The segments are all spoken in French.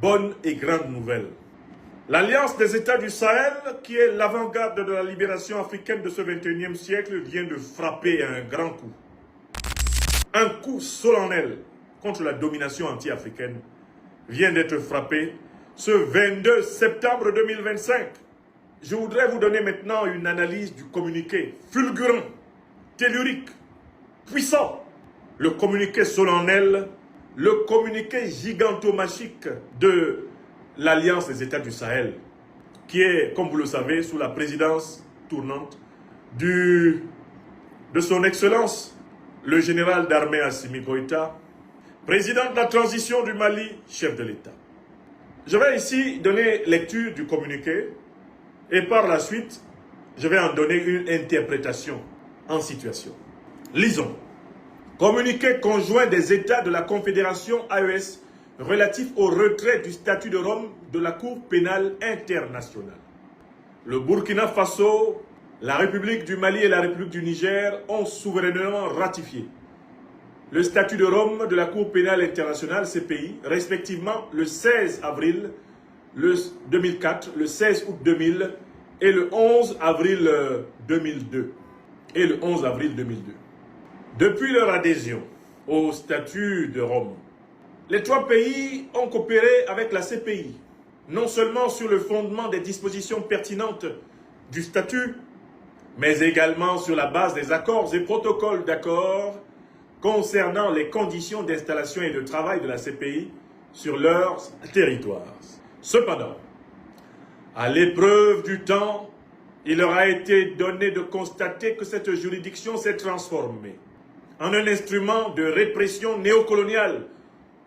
bonne et grande nouvelle. L'Alliance des États du Sahel, qui est l'avant-garde de la libération africaine de ce 21e siècle, vient de frapper un grand coup. Un coup solennel contre la domination anti-africaine vient d'être frappé ce 22 septembre 2025. Je voudrais vous donner maintenant une analyse du communiqué fulgurant, tellurique, puissant. Le communiqué solennel, le communiqué gigantomachique de l'Alliance des États du Sahel, qui est, comme vous le savez, sous la présidence tournante de son Excellence, le général d'armée Assimi Goïta, président de la transition du Mali, chef de l'État. Je vais ici donner lecture du communiqué et par la suite, je vais en donner une interprétation en situation. Lisons. Communiqué conjoint des États de la Confédération AES relatif au retrait du statut de Rome de la Cour pénale internationale. Le Burkina Faso, la République du Mali et la République du Niger ont souverainement ratifié le statut de Rome de la Cour pénale internationale, CPI, respectivement le 16 avril 2004, le 16 août 2000 et le 11 avril 2002. Depuis leur adhésion au statut de Rome, les trois pays ont coopéré avec la CPI, non seulement sur le fondement des dispositions pertinentes du statut, mais également sur la base des accords et protocoles d'accord concernant les conditions d'installation et de travail de la CPI sur leur territoire. Cependant, à l'épreuve du temps, il leur a été donné de constater que cette juridiction s'est transformée en un instrument de répression néocoloniale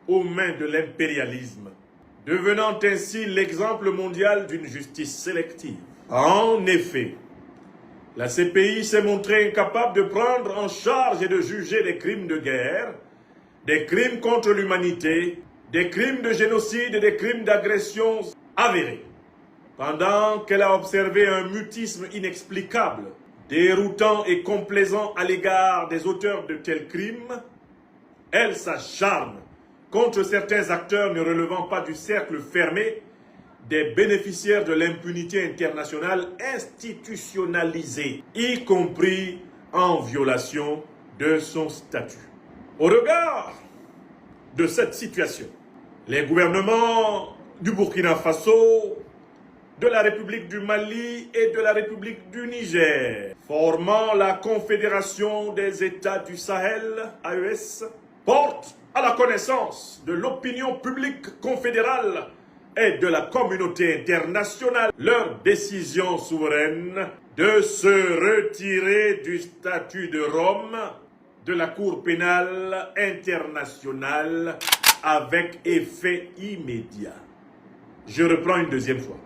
aux mains de l'impérialisme, devenant ainsi l'exemple mondial d'une justice sélective. En effet, la CPI s'est montrée incapable de prendre en charge et de juger des crimes de guerre, des crimes contre l'humanité, des crimes de génocide et des crimes d'agression avérés. Pendant qu'elle a observé un mutisme inexplicable, déroutant et complaisant à l'égard des auteurs de tels crimes, elle s'acharne contre certains acteurs ne relevant pas du cercle fermé des bénéficiaires de l'impunité internationale institutionnalisée, y compris en violation de son statut. Au regard de cette situation, les gouvernements du Burkina Faso, de la République du Mali et de la République du Niger, formant la Confédération des États du Sahel, AES, portent à la connaissance de l'opinion publique confédérale et de la communauté internationale leur décision souveraine de se retirer du statut de Rome de la Cour pénale internationale avec effet immédiat. Je reprends une deuxième fois.